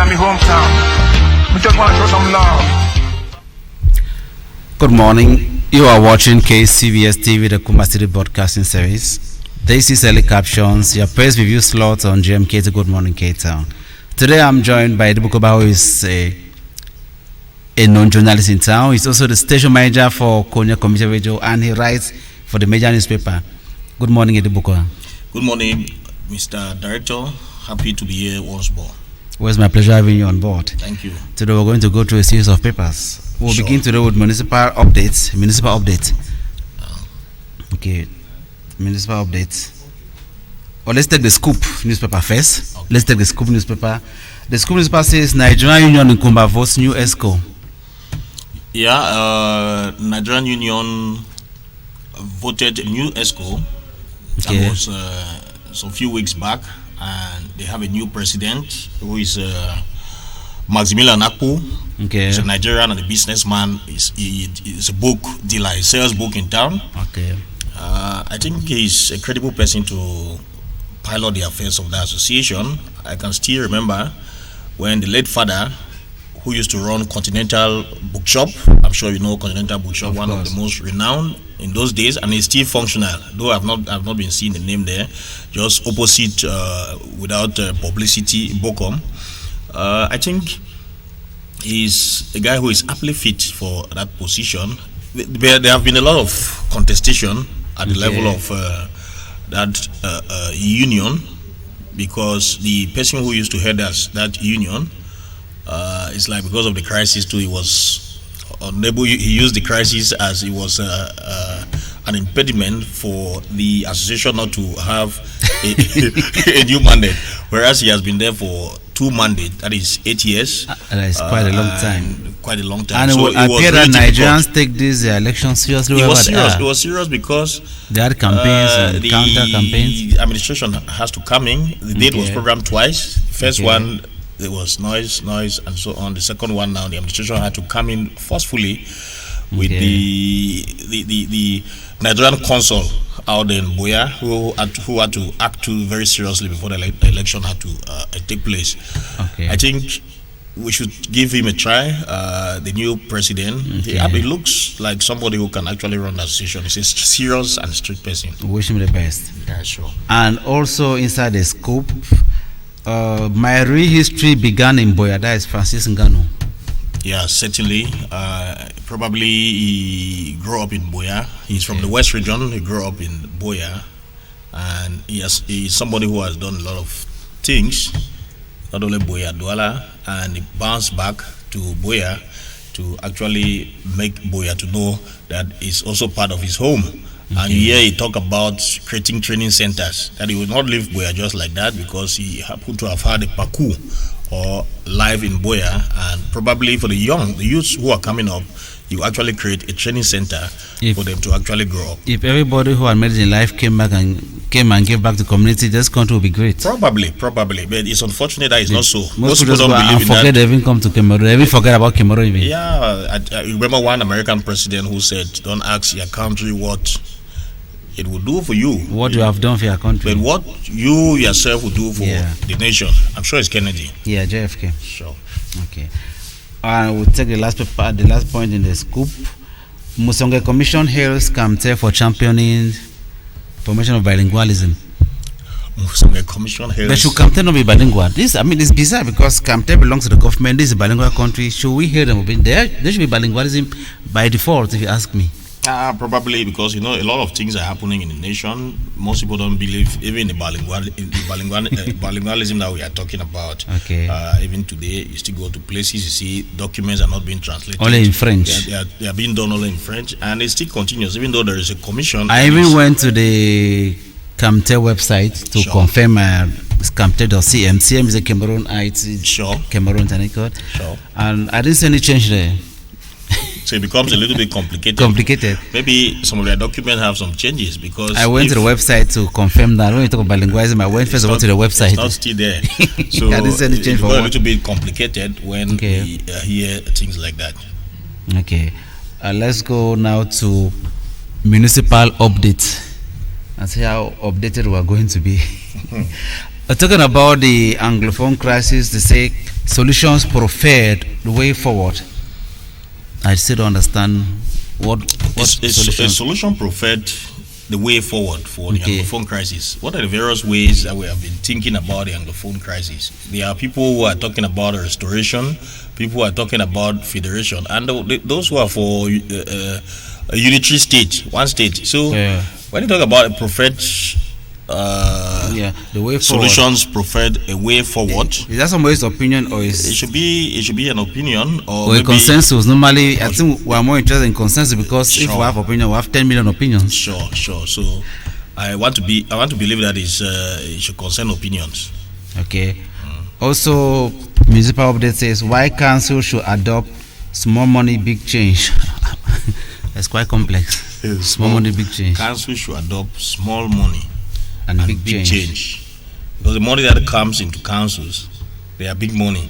in my hometown. We just want to show some love. Good morning. You are watching KCBS TV, the Kumasi City Broadcasting Service. This is Early Captions, your press review slot on GMK. Good morning, K-Town. Today I'm joined by Edibukoba, who is a non-journalist in town. He's also the station manager for Konya Community Radio, and he writes for the major newspaper. Good morning, Edibukoba. Good morning, Mr. Director. Happy to be here once more. Well, it's my pleasure having you on board. Thank you. Today we're going to go through a series of papers. We'll begin today with municipal updates. Okay, municipal updates. Well, let's take the Scoop newspaper first. Okay. Let's take the Scoop newspaper. The Scoop newspaper says Nigerian Union in Kumba votes new ESCO. Yeah, Nigerian Union voted a new ESCO. Okay. That was some few weeks back, and they have a new president who is Maximilian Akpu. Okay. He's a Nigerian and a businessman. He's a book dealer. He sells book in town. Okay. I think he's a credible person to pilot the affairs of the association. I can still remember when the late father, who used to run Continental Bookshop, I'm sure you know Continental Bookshop, one of the most renowned in those days, and it's still functional, though I've not been seeing the name there, just opposite without publicity, Bocom. I think he's a guy who is aptly fit for that position. There have been a lot of contestation at the level of that union, because the person who used to head that union, it's like because of the crisis too, he was unable. He used the crisis as it was an impediment for the association not to have a new mandate, whereas he has been there for 2 mandates, that is 8 years. That is quite a long time. Quite a long time. And so it appear that Nigerians take this election seriously. It was serious. It was serious because they had campaigns and counter campaigns. The administration has to come in. The date was programmed twice. First one, there was noise, and so on. The second one, now the administration had to come in forcefully with the Nigerian consul out in Boya, who had to act very seriously before the election had to take place. Okay. I think we should give him a try. The new president, he looks like somebody who can actually run the association. He's a serious and strict person. Wish him the best. Yeah, sure. And also inside the scope, my real history began in Boya. That is Francis Ngannou. Yeah, certainly. Probably he grew up in Boya. He's from the West region. He grew up in Boya, and he's somebody who has done a lot of things. Not only Boya Douala, and he bounced back to Boya to actually make Boya to know that it's also part of his home. And here he talk about creating training centers, that he would not leave Boya just like that, because he happened to have had a parcours or live in Boya, and probably for the youths who are coming up, you actually create a training center for them to actually grow up. If everybody who had made it in life came and gave back to the community, this country will be great. Probably, but it's unfortunate that it's not so. Most people don't believe in that. They even come to Cameroon. They even forget about Cameroon even. Yeah, I remember one American president who said, "Don't ask your country what it will do for you. What you have done for your country. But what you yourself will do for the nation." I'm sure it's Kennedy. Yeah, JFK. Sure. Okay. We'll take the last point in the scoop. Musonge Commission hails Kamte for championing promotion of bilingualism. Musonge Commission hails. But should Kamte not be bilingual? It's bizarre, because Kamte belongs to the government. This is a bilingual country. Should we hail them? There should be bilingualism by default, if you ask me. Probably because a lot of things are happening in the nation. Most people don't believe even in the bilingualism that we are talking about. Okay. Even today, you still go to places, you see documents are not being translated. Only in French. They are being done only in French, and it still continues even though there is a commission. I even went to the Kamte website to confirm Kamte.cm. CM is a Cameroon IT. Sure. Cameroon Tanikot. Sure. And I didn't see any change there. So it becomes a little bit complicated. Maybe some of their documents have some changes, because I went to the website to confirm that. When you talk about bilingualism, I went first of all to the website. It's not still there. So it's a little bit complicated when we hear things like that. Okay. Let's go now to municipal updates and see how updated we are going to be. Talking about the Anglophone crisis, they say solutions preferred the way forward. I still don't understand what a solution preferred the way forward for the Anglophone crisis. What are the various ways that we have been thinking about the Anglophone crisis? There are people who are talking about restoration, people who are talking about federation, and those who are for a unitary state, one state. So when you talk about a preferred the way solutions preferred a way forward, is that somebody's opinion, or is it should be an opinion or a consensus? Normally I think we are more interested in consensus, because if we have opinion, we have 10 million opinions. Sure. So I want to believe that it should concern opinions. Okay. Also, municipal update says why council should adopt small money big change. That's quite complex. Small money big change. Council should adopt small money and big change. Because the money that comes into councils, they are big money.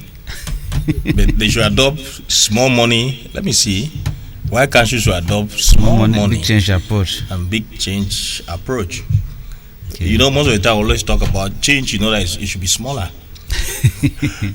But they should adopt small money. Let me see. Why council should adopt small money big change approach and big change approach? Okay. You know, most of the time I always talk about change. You know that it should be smaller.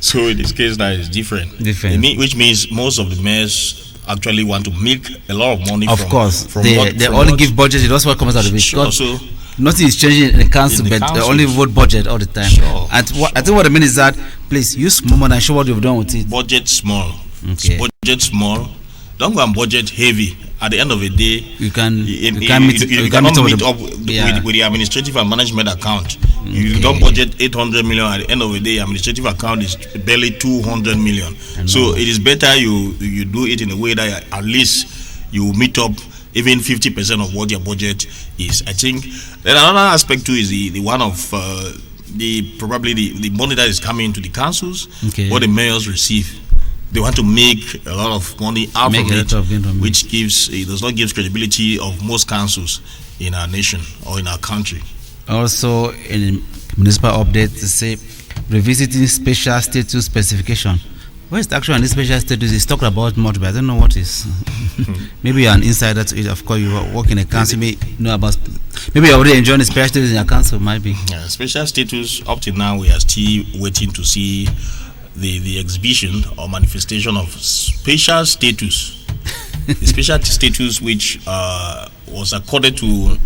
So in this case, that is different. Which means most of the mayors actually want to make a lot of money. Of course, they only give budget. That's what comes out of it. Sure, so nothing is changing in the council, but they only vote budget all the time. Sure, I think what I mean is that please use more money and show what you've done with it. Budget small. Okay. Budget small. Don't go and budget heavy. At the end of the day, you cannot meet up with the administrative and management account. You don't budget 800 million. At the end of the day, administrative account is barely 200 million. So it is better you do it in a way that at least you meet up even 50% of what your budget is. I think then another aspect too is the one of probably the money that is coming into the councils, what the mayors receive. They want to make a lot of money out of it, which does not give credibility of most councils in our nation or in our country. Also, in municipal update, they say revisiting special status specification. What is the actual special status? It's talked about much, but I don't know what is. Maybe you're an insider to it. Of course, you work in a council, maybe know about. Maybe you're already enjoying the special status in your council. Might be. Special status. Up till now, we are still waiting to see the exhibition or manifestation of special status. The special status which was accorded to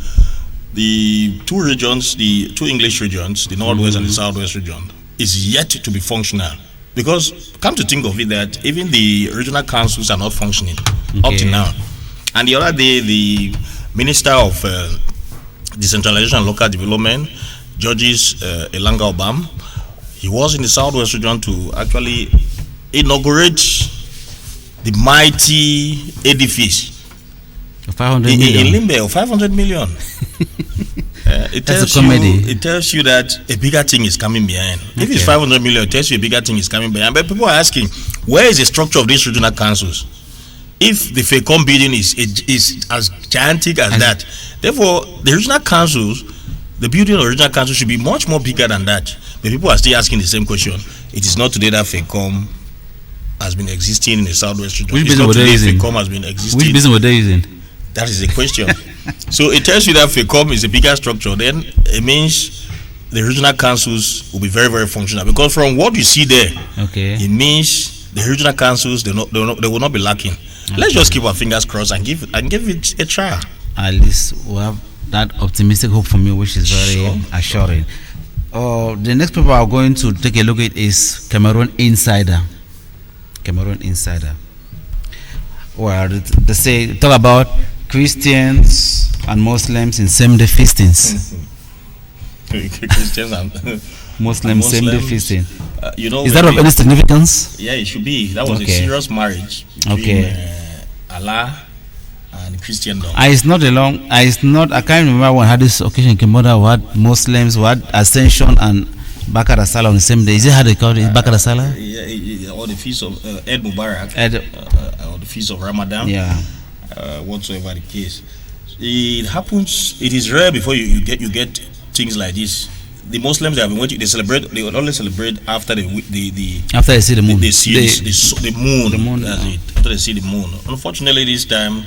the two regions, the two English regions, the Northwest and the Southwest region, is yet to be functional. Because come to think of it, that even the regional councils are not functioning up to now. And the other day, the Minister of Decentralization and Local Development, Georges Elanga Obam, he was in the Southwest region to actually inaugurate the mighty edifice 500 in million. Limbe of 500 million. It tells you that a bigger thing is coming behind. If it's 500 million, it tells you a bigger thing is coming behind. But people are asking, where is the structure of these regional councils? If the FECOM building is as gigantic as that, therefore the regional councils, the building of regional council should be much more bigger than that. But people are still asking the same question. It is not today that FECOM has been existing in the Southwest region. Which business were they using? FECOM has been existing. Which business were they using? That is the question. So it tells you that FECOM is a bigger structure. Then it means the regional councils will be very, very functional. Because from what you see there, it means the regional councils they will not be lacking. Let's just keep our fingers crossed and give it a try. At least we have that optimistic hope for me, which is very assuring. The next paper I'm going to take a look at is Cameroon Insider. Where they say talk about Christians and Muslims in same-day feastings. Christians and Muslims same-day feasting. Is that of any significance? Yeah, it should be. That was a serious marriage between Allah and Christendom. I can't remember when I had this occasion came out. We had Muslims, we had Ascension and Bakar Salah on the same day. Is it how they call it? Bakar Salah? Or the feast of Eid Mubarak, or the feast of Ramadan. Whatsoever the case, it happens. It is rare before you get things like this. The Muslims have been waiting. They would only celebrate after after they see the moon. They see the moon. That's it. After they see the moon. Unfortunately, this time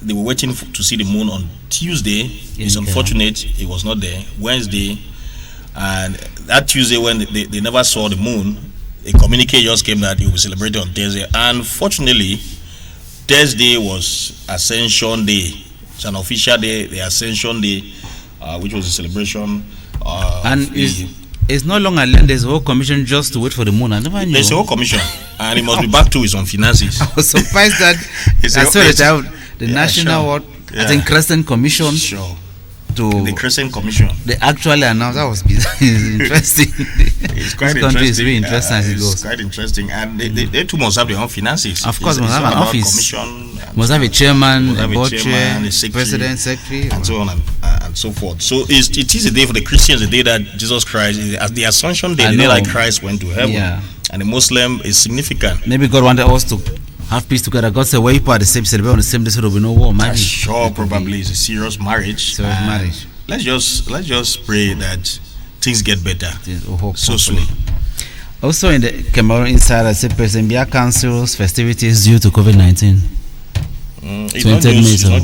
they were waiting to see the moon on Tuesday. It's unfortunate it was not there. Wednesday, and that Tuesday when they never saw the moon, a communique just came that it will be celebrated on Thursday. And fortunately, Thursday was Ascension Day. It's an official day, the Ascension Day, which was a celebration. And it's no longer land. There's a whole commission just to wait for the moon. I never knew. There's a whole commission, and it must be back to his own finances. I was surprised that the national what I think Crescent Commission to the Crescent Commission. They actually announced that was bizarre. It's interesting. It's quite this country is really interesting as it goes. It's quite interesting, and they too must have their own finances. Of course, must have an office. Must have a chairman, a board chair, president, secretary, and so on and so forth. So it is a day for the Christians, a day that Jesus Christ, the Ascension Day, the day that Christ went to heaven. Yeah. And the Muslim is significant. Maybe God wanted us to have peace together. God said, "Where people are the same, celebrate on the same day, so there will be no war." Maybe. Sure, probably it's a serious marriage. Let's just pray that things get better so soon. Also, in the Cameroon Insider, said President Biya cancels festivities due to COVID-19. It's not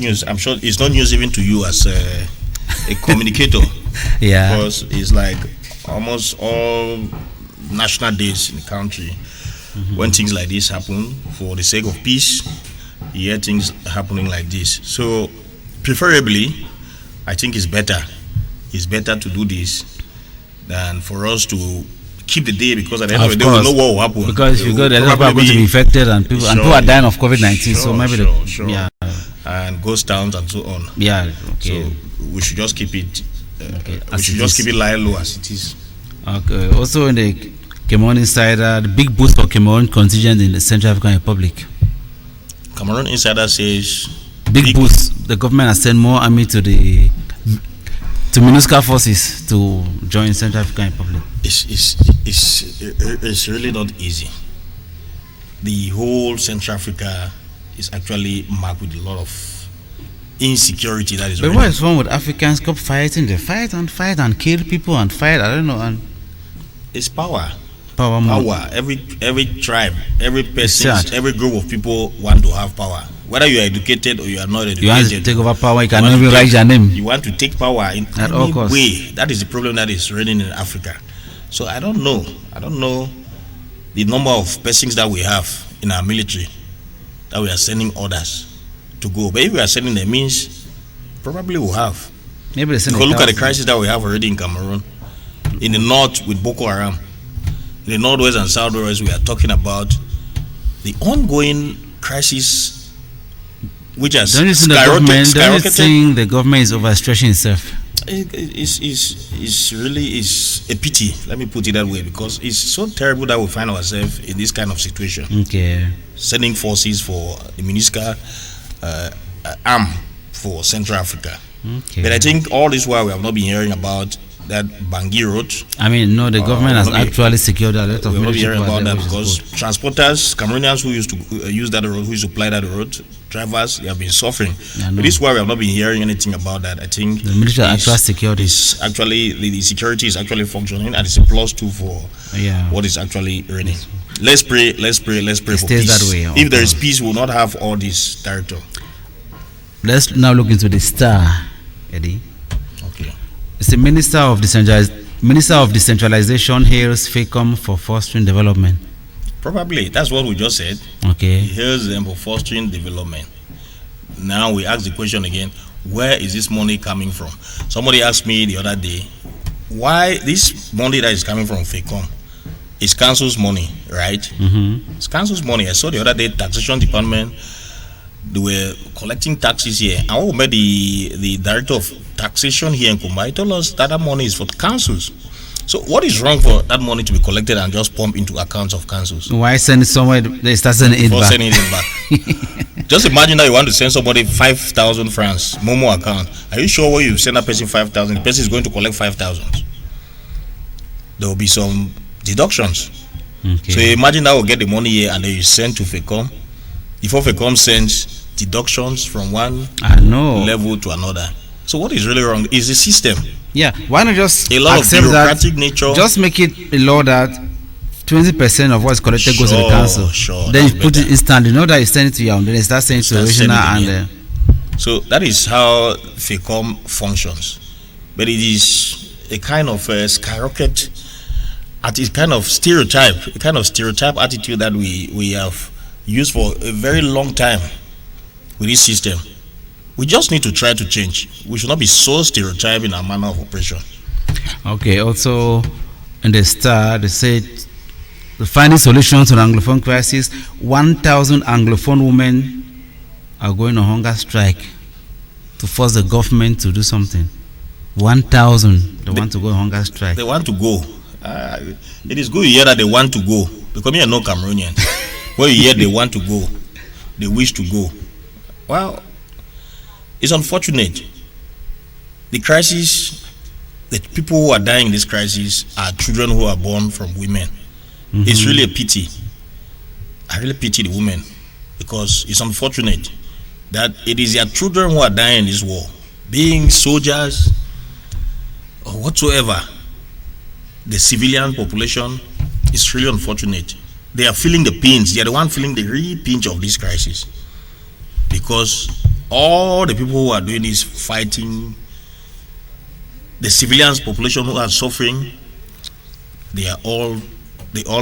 news. I'm sure it's not news even to you as a communicator. Yeah, because it's like almost all national days in the country. When things like this happen, for the sake of peace, you hear things happening like this. So, preferably, I think it's better to do this than for us to keep the day, because at the end of the day, we know what will happen. Because if you go there, people are going to be infected and people are dying of COVID-19. So maybe and ghost towns and so on. Yeah. Okay. So we should just keep it. We should just keep it low as it is. Okay. Also in the Cameroon Insider, the big boost for Cameroon contingent in the Central African Republic. Cameroon Insider says big boost. The government has sent more army to MINUSCA forces to join Central African Republic. It's really not easy. The whole Central Africa is actually marked with a lot of insecurity that is. But what is wrong with Africans? Keep fighting. They fight and kill people and fight. I don't know. And it's power. Every tribe, every person, every group of people want to have power. Whether you are educated or you are not educated, you want to take over power. You cannot even write your name. You want to take power in any way. That is the problem that is reigning in Africa. So I don't know the number of persons that we have in our military that we are sending orders to go. But if we are sending them, means probably we'll have. Maybe because look at the crisis that we have already in Cameroon, in the north with Boko Haram. In the northwest and southwest, we are talking about the ongoing crisis, which has skyrocketed. The government is overstretching itself. It's really a pity. Let me put it that way, because it's so terrible that we find ourselves in this kind of situation. Okay, sending forces for the MINUSCA arm for Central Africa. Okay. But I think all this while we have not been hearing about that Bangui road. I mean, no, the government has actually secured a lot of. We're not hearing about that because transporters, Cameroonians who used to use that road, who used to apply that road, drivers, they have been suffering. But this is why we have not been hearing anything about that. I think the military actually secured it. Actually, the security is actually functioning, and it's a plus two for what is actually running. Let's pray for peace. That way, if there is peace, we will not have all this territory. Let's now look into the star, Eddie. Okay. It's the Minister of Decentralization hails FACOM for fostering development. Probably. That's what we just said. Okay. He hails them for fostering development. Now we ask the question again, where is this money coming from? Somebody asked me the other day, why this money that is coming from FACOM is council's money, right? Mm-hmm. It's council's money. I saw the other day, taxation department, they were collecting taxes here. And what we met the director of taxation here in Kumbai told us that money is for the councils. So what is wrong for that money to be collected and just pumped into accounts of councils? Why send it somewhere? They start sending it back. Sending it back. Just imagine that you want to send somebody 5,000 francs, Momo account. Are you sure when you send that person 5,000, the person is going to collect 5,000? There will be some deductions. Okay. So imagine that will get the money here and then you send to FACOM. Before FACOM sends deductions from one level to another. So what is really wrong is the system. Yeah, why not just a lot of bureaucratic nature? Just make it a law that 20% of what's collected goes to the council. Sure, then you put it instantly. You know that you send it to you, and then you start sending it to regional and. So that is how FACOM functions, but it is a kind of skyrocket at a kind of stereotype attitude that we have used for a very long time with this system. We just need to try to change. We should not be so stereotyped in our manner of operation. Okay, also in the start, they said to find a solution to the Anglophone crisis, 1,000 Anglophone women are going on hunger strike to force the government to do something. 1,000 they want to go on hunger strike. They want to go. It is good you hear that they want to go, because me are no Cameroonian. When you hear they want to go, they wish to go. Well, it's unfortunate. The crisis, the people who are dying in this crisis are children who are born from women. It's really a pity. I really pity the women, because it's unfortunate that it is their children who are dying in this war, being soldiers or whatsoever. The civilian population is really unfortunate. They are feeling the pains. They are the one feeling the real pinch of this crisis, because all the people who are doing this fighting, the civilians population who are suffering, they all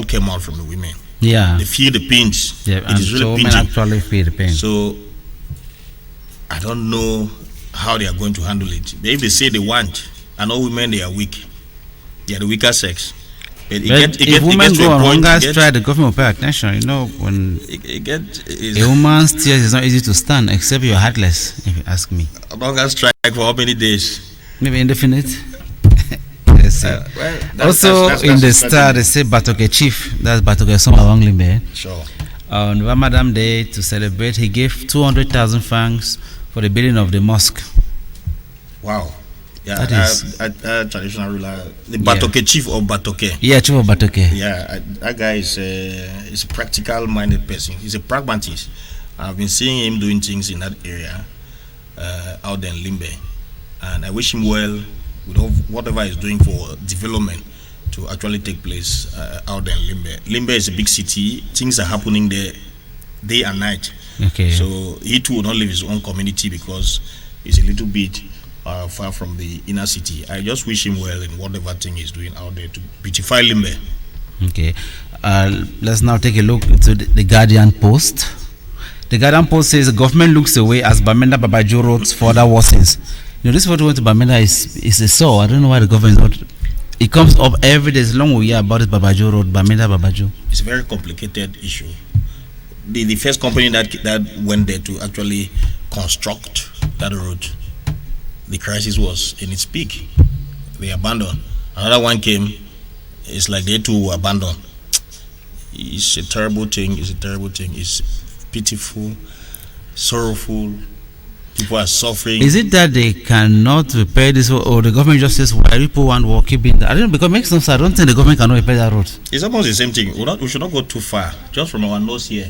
came out from the women. Yeah, they feel the pains. Yeah, it is really so pinching. women actually feel the pain. So I don't know how they are going to handle it. But if they say they want, and all women they are weak, they are the weaker sex. If women go on hunger strike, the government will pay attention. You know, when a woman's tears is not easy to stand, except you're heartless, if you ask me. A hunger strike for how many days? Maybe indefinite. Also, in the start, they say Batoke Chief, that's Batoke Soma Wanglimbe. Sure. On Ramadan Day, to celebrate, he gave 200,000 francs for the building of the mosque. Wow. Yeah, that is traditional ruler, the Batoke Chief of Batoke. Yeah, Chief of Batoke. Yeah, that guy is a practical-minded person. He's a pragmatist. I've been seeing him doing things in that area, out there in Limbe, and I wish him well with whatever he's doing for development to actually take place out there in Limbe. Limbe is a big city. Things are happening there day and night. Okay. So he too will not leave his own community because it's a little bit far from the inner city. I just wish him well in whatever thing he's doing out there to beautify Limbe. Okay. Let's now take a look to the Guardian Post. The Guardian Post says the government looks away as Bamenda Babajo roads further worsens. You know, this photo went to Bamenda is a sore. I don't know why the government is not. It comes up every day. As long we hear about this Babajo road, Bamenda Babajo. It's a very complicated issue. The first company that went there to actually construct that road, the crisis was in its peak. They abandoned. Another one came. It's like they too were abandoned. It's a terrible thing. It's pitiful, sorrowful. People are suffering. Is it that they cannot repair this, or the government just says, "Why people want to keep in"? I don't know, because it makes no sense. I don't think the government cannot repair that road. It's almost the same thing. We should not go too far. Just from our nose here,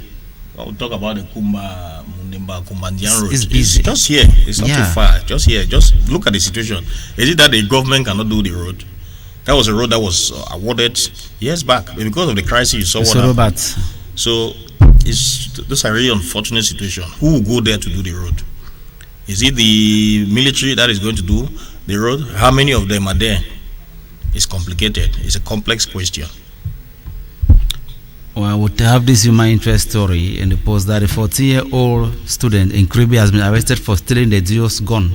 we'll talk about the Kumba Mundimba Kumbandian road. It's busy. Just here. It's not too far. Just here. Just look at the situation. Is it that the government cannot do the road? That was a road that was awarded years back, but because of the crisis, you saw what happened. So those are really unfortunate situation. Who will go there to do the road? Is it the military that is going to do the road? How many of them are there? It's complicated. It's a complex question. Well, we have this human interest story in the post that a 14-year-old student in Kribi has been arrested for stealing the duo's gun.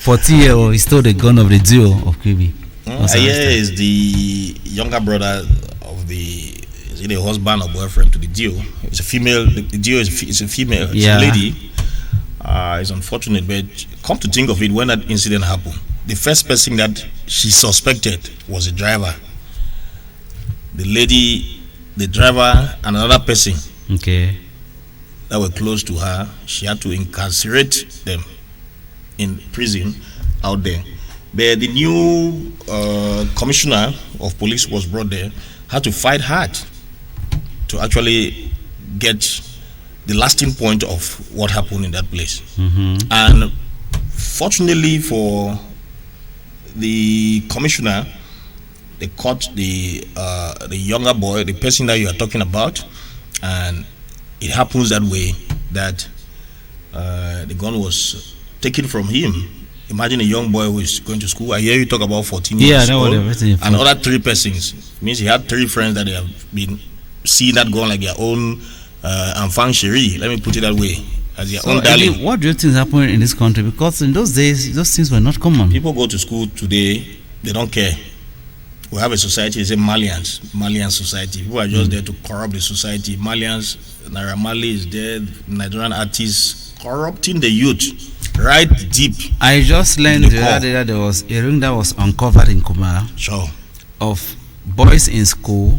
14-year-old, he stole the gun of the duo of Kribi. Here is the younger brother of the husband or boyfriend to the duo. It's a female. The duo is a female. It's a lady. It's unfortunate, but come to think of it, when that incident happened, the first person that she suspected was the driver. The lady, the driver, and another person. Okay. That were close to her. She had to incarcerate them in prison out there. But the new commissioner of police was brought there, had to fight hard to actually get the lasting point of what happened in that place. And fortunately for the commissioner, they caught the younger boy, the person that you are talking about, and it happens that way that the gun was taken from him imagine a young boy who is going to school. I hear you talk about 14 Yeah, years that was old, everything. and other 3 persons. Means he had 3 friends that they have been seeing that going like their own enfant chéri. Let me put it that way, as their own darling. Eddie, what do you think is happening in this country? Because in those days, those things were not common. People go to school today, they don't care. We have a society, it's a Malian society. People are just there to corrupt the society. Malians, Naira Marley is there, Nigerian artists corrupting the youth right deep. I just learned the other day that there was a ring that was uncovered in Kumara. Sure. Of boys in school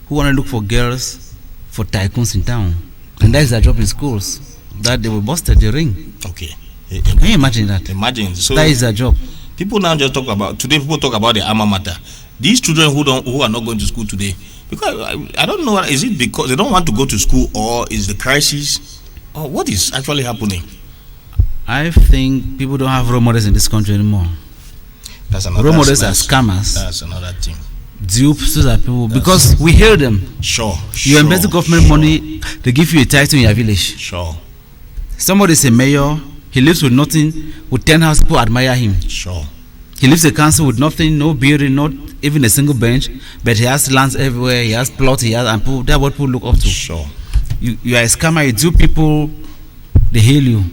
who want to look for girls for tycoons in town. And that is their job in schools. That they will busted the ring. Okay. Can you imagine that? Imagine. So that is their job. People now just talk about, today people talk about the alma mater. These children who are not going to school today, because I don't know, is it because they don't want to go to school, or is the crisis, or what is actually happening? I think people don't have role models in this country anymore. That's another. Role models are scammers. That's another thing. Dupes are people, because we hear them. Sure. You invest the government money, they give you a title in your village. Sure. Somebody is a mayor, he lives with nothing, with 10 houses, people admire him. Sure. He lives a council with nothing, no building, not even a single bench, but he has lands everywhere, he has plots, he has, and people, that's what people look up to. Sure. You are a scammer, you do people, they hail you.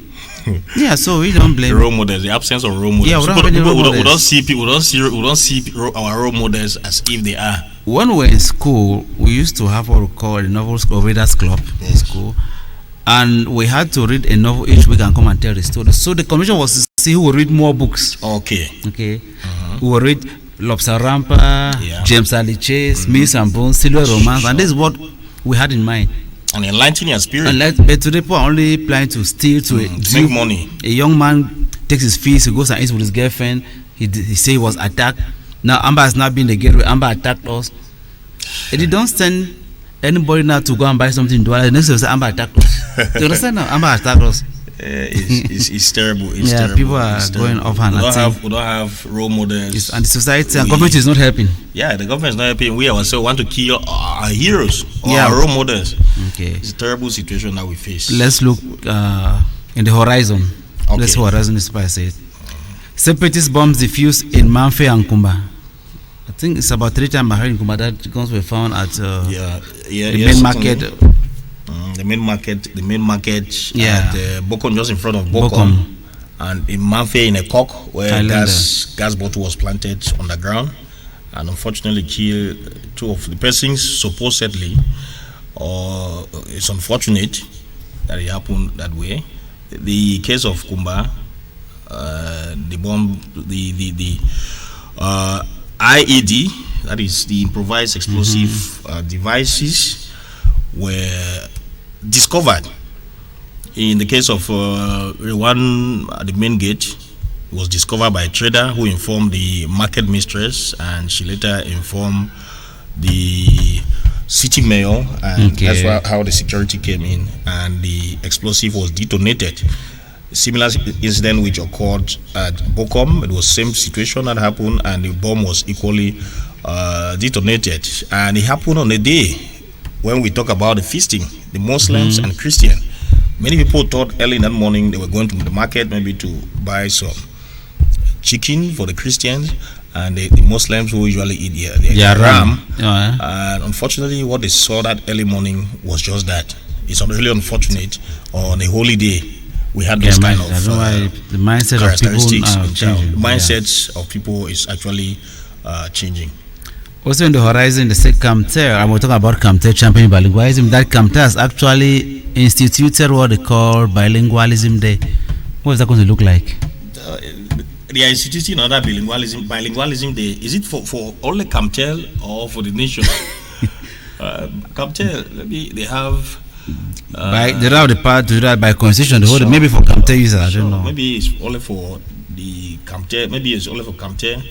Yeah, so we don't blame. Role models, the absence of role models. Yeah, we don't see our role models as if they are. When we were in school, we used to have what we call a novel school, readers club in school, and we had to read a novel each week and come and tell the story. So the commission was to see who will read more books. Okay. Who will read Lobster Rampa, James Ali Chase, Mills and Bones, Silver Romance, and this is what we had in mind. And enlightening your spirit. But today people are only planning to steal to make money. A young man takes his fees, he goes and eats with his girlfriend. He say he was attacked. Now Amber has not been the gateway. Amber attacked us. They don't send anybody now to go and buy something in Douala. The next day say Amber attacked us. You understand now? Amber attacked us. It's terrible. It's yeah, terrible. people are going off and we don't have role models. And the society and government is not helping. Yeah, the government is not helping. We ourselves want to kill our heroes or our role models. Okay. It's a terrible situation that we face. Let's look in the horizon. Okay. Let's see what horizon is by said. Separatist bombs defused in Manfe and Kumba. I think it's about 3 times I heard in Kumba that guns were found at the main market. The main market at Bokom, just in front of Bokom. And in Manfe in a cock where gas bottle was planted on the ground, and unfortunately killed 2 of the persons supposedly. It's unfortunate that it happened that way. The case of Kumba, the bomb, the IED, that is the improvised explosive devices, were discovered. In the case of one at the main gate, it was discovered by a trader who informed the market mistress, and she later informed the city mayor, and that's how the security came in, and the explosive was detonated. A similar incident which occurred at Bokom, it was same situation that happened, and the bomb was equally detonated, and it happened on a day when we talk about the feasting, the Muslims and Christians. Many people thought early in that morning they were going to the market maybe to buy some chicken for the Christians, and the Muslims who usually eat their ram. And unfortunately, what they saw that early morning was just that. It's really unfortunate. On a holy day, we had those kind of the mindset characteristics. Of people The mindsets of people is actually changing. Also in the horizon, the Camter, and we're talking about Camter championing bilingualism. That Camter has actually instituted what they call Bilingualism Day. What is that going to look like? They are instituting another bilingualism day. Is it for only Camtel or for the nation? Camtel, maybe they have. They have the power to do that by constitution. Maybe for Camtel users, I don't know. Maybe it's only for the Camtel. Maybe it's only for Camtel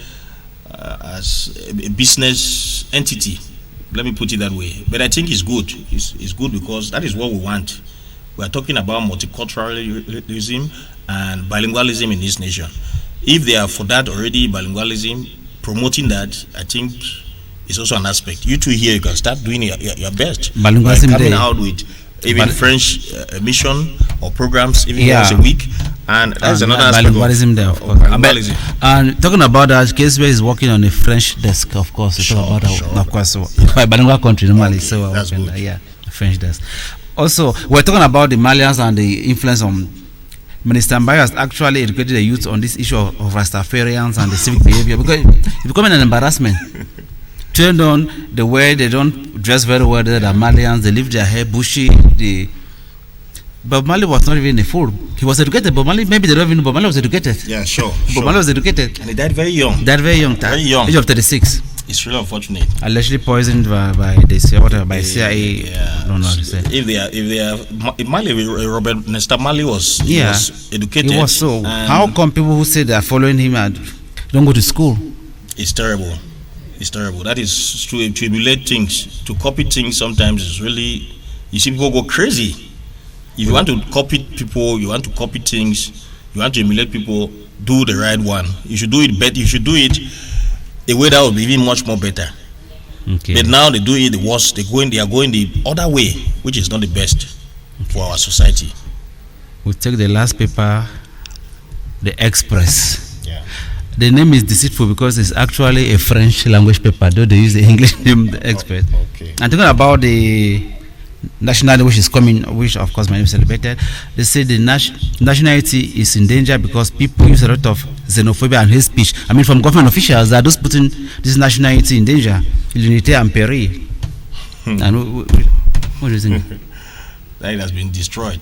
as a business entity. Let me put it that way. But I think it's good. It's good because that is what we want. We are talking about multiculturalism and bilingualism in this nation. If they are for that already, bilingualism, promoting that, I think is also an aspect. You two here, you can start doing your best. Bilingualism coming out with even French mission or programs even once a week, And that's another aspect bilingualism there, of course. bilingualism. And talking about that, KSB is working on a French desk, of course. Sure, Talk about sure. of course, so quite bilingual country normally, Okay, so we're that's working good. there, yeah, a French desk. Also, we're talking about the Malians and the influence on Minister Mbayo has actually educated the youth on this issue of Rastafarians and the civic behavior, because it's becoming an embarrassment. Turned on the way they don't dress very well, they're the Malians, they leave their hair bushy. Bob Marley was not even a fool. He was educated. Bob Marley, maybe they don't even know Bob Marley was educated. Yeah, sure. Bob Marley was educated. And he died very young. Very young. Very young. Age of 36. It's really unfortunate. Allegedly poisoned by the CIA, whatever, by CIA. Yeah. I don't know how to say. If Marley, Robert Nesta Marley was educated. He was so. and How come people who say they are following him and don't go to school? It's terrible. It's terrible. That is to emulate things, to copy things. Sometimes is really, you see people go crazy. If you want to copy people, you want to copy things, you want to emulate people, do the right one. You should do it better. You should do it a way that will be even much more better. Okay. But now they do it the worst. They are going the other way, which is not the best for our society. We take the last paper, the Express. Yeah. The name is deceitful because it's actually a French language paper, though they use the English name, the Express. Okay. And talking about the nationality which is coming, which of course my name is celebrated, they say the nationality is in danger because people use a lot of xenophobia and hate speech. I mean, from government officials, that are those putting this nationality in danger, l'unité en péril. And what do you think? That has been destroyed.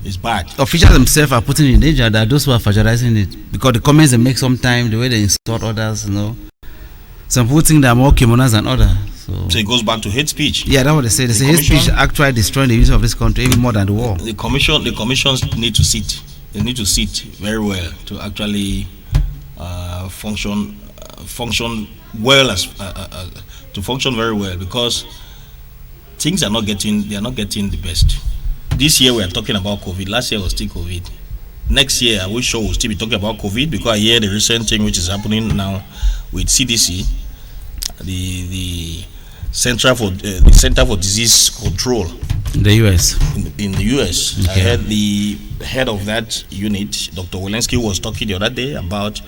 It's bad. Officials themselves are putting it in danger. That those who are fragilizing it, because the comments they make sometimes, the way they insult others, some people think they are more kimonos than others. So it goes back to hate speech. Yeah, that's what they say. They say hate speech actually destroying the unity of this country even more than the war. The commissions need to sit. They need to sit very well to actually function well to function very well, because things are not getting the best. This year we are talking about COVID. Last year was still COVID. Next year I wish sure we'll still be talking about COVID, because I hear the recent thing which is happening now with CDC, the Center for Disease Control in the US. In the US. Okay. I heard the head of that unit, Dr. Walensky, was talking the other day about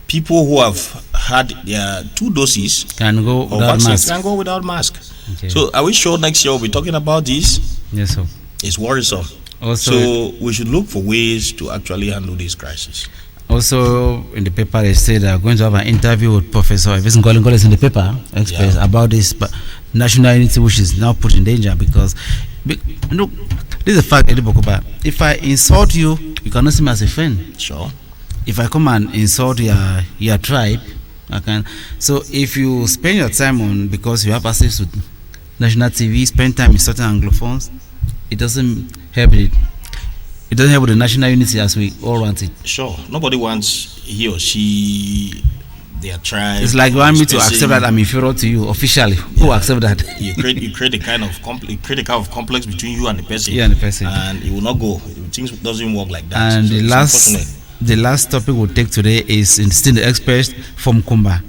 people who have had their 2 doses Can go of without vaccines mask. can go without mask. Okay. So are we sure next year we'll be talking about this? Yes, sir. It's worrisome. Also, So we should look for ways to actually handle this crisis. also in the paper they say they are going to have an interview with Professor Evisin Golingol in the paper Express about this national unity which is now put in danger because look, this is a fact, Eddie Bokoba. If I insult you, you cannot see me as a friend. Sure. If I come and insult your tribe, I can. So if you spend your time on, because you have access to national TV, spend time in certain anglophones, it doesn't help it. It doesn't help with the national unity as we all want it. Sure. Nobody wants he or she, their tribe. It's like you want me to accept that I'm inferior to you officially. Who accept that? You create a kind of complex between you and the person. Yeah, and the person. And it will not go. Things doesn't work like that. And So the last topic we'll take today is still the Express from Kumba.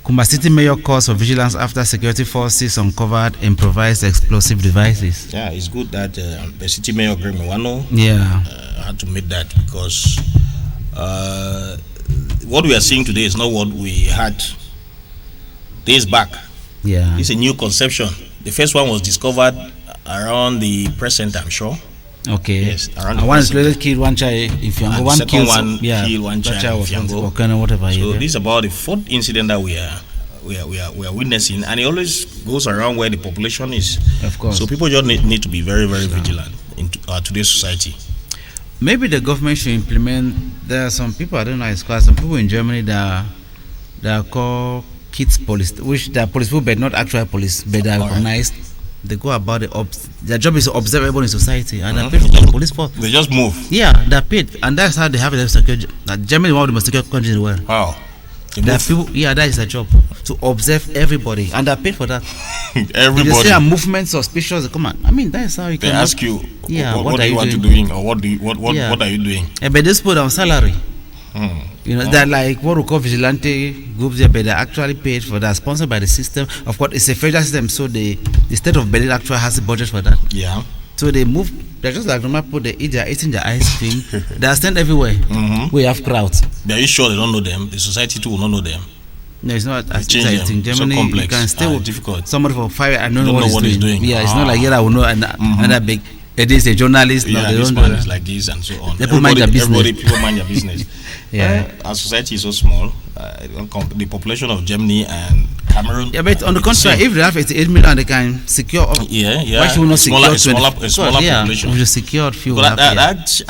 Kumba City Mayor calls for vigilance after security forces uncovered improvised explosive devices. Yeah, it's good that the city mayor Greg Mwano had to make that, because what we are seeing today is not what we had days back. Yeah. It's a new conception. The first one was discovered around the press center, I'm sure. Okay. Yes, around the one is press really killed one child. If you And one the second kills, one yeah, killed one that child was in Fiango. or kind of whatever. So yeah. this is about the 4th incident that we are witnessing, and it always goes around where the population is. Of course. So people just need to be very, very vigilant in today's society. Maybe the government should implement. There are some people, I don't know, it's called some people in Germany that are called kids police, which they are police people, but not actual police, but they are organized. They go about their job is to observe everyone in society, and they're paid for the police force. They just move. Yeah, they're paid, and that's how they have their security. Germany is one of the most secure countries in the world. Wow. There are people, that is their job, to observe everybody, and they're paid for that. Everybody. If they say a movement suspicious, come on. I mean, that's how you They can ask you, what are you doing? doing? Or what are you doing? But they put on salary. They're like what we call vigilante groups there, but they're actually paid for that, sponsored by the system. Of course, it's a federal system, so the state of Benin actually has a budget for that. Yeah. So they move They're just like normal people. They eat, they're eating their ice cream. They stand everywhere. We have crowds. Are you sure they don't know them? The society too will not know them. No, it's not as Change easy. In them. Germany, So complex. you can stay with difficult. somebody for 5 years and don't Don't know what he's doing. Yeah, it's not like here I will know another big. It is a journalist. No, Yeah, they this don't man know is that. like this and so on. People mind their business. People mind their business. Yeah. Our society is so small. The population of Germany and Cameroon. Yeah, but on the is contrary, same. if they have 88 million, they can secure. Yeah. Why should we not secure smaller 20? smaller Yeah, population? we should secure few. But have here. that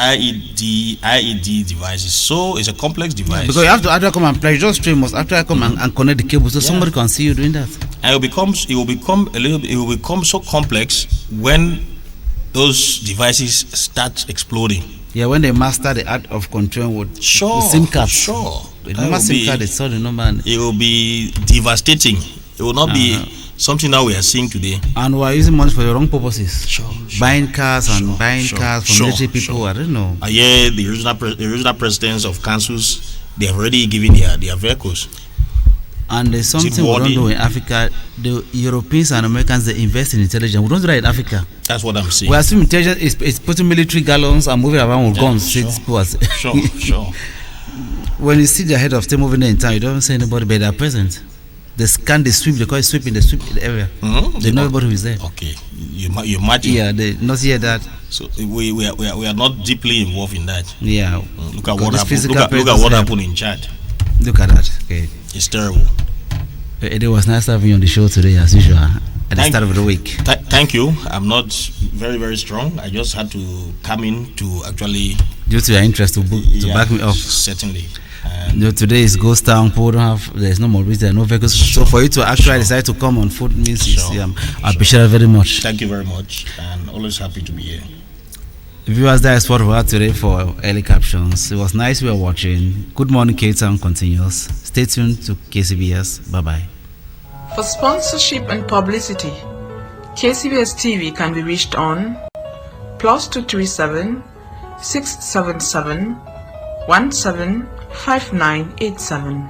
IED device is a complex device. Because you have to after come and play just stream must after I come and connect the cable so somebody can see you doing that. And it will become so complex when those devices start exploding. Yeah, when they master the art of control with the SIM card. Sure. The normal SIM card is so the number. It will be devastating. It will not be something that we are seeing today. And we are using money for the wrong purposes. Sure. Buying cars and buying cars from military people. Sure. I don't know. Yeah, the original presidents of councils, they have already given their vehicles. And there's something we don't do in Africa. The Europeans and Americans, they invest in intelligence. We don't do that in Africa. That's what I'm saying. We assume intelligence is putting military gallons and moving around with guns. Sure. When you see the head of state moving in town, you don't say anybody, but they're present. They scan the sweep, they call it sweeping, they sweep the area. They know everybody who is there. Okay, you imagine. Yeah, they not hear that. So we are not deeply involved in that. Yeah. Look at what happened. Look at what happened in Chad. Look at that. Okay. It's terrible. It was nice having you on the show today, as usual, at the start of the week. Thank you. I'm not very, very strong. I just had to come in to actually... Due to your interest to back me up. Certainly. Today is ghost town. People don't have... There's no more reason, there are no vehicles. So for you to actually decide to come on foot means I appreciate it very much. Thank you very much. And always happy to be here. Viewers, that is what we had today for early captions. It was nice we were watching. Good morning, K-Town continues. Stay tuned to KCBS. Bye-bye. For sponsorship and publicity, KCBS TV can be reached on +237 677 175987.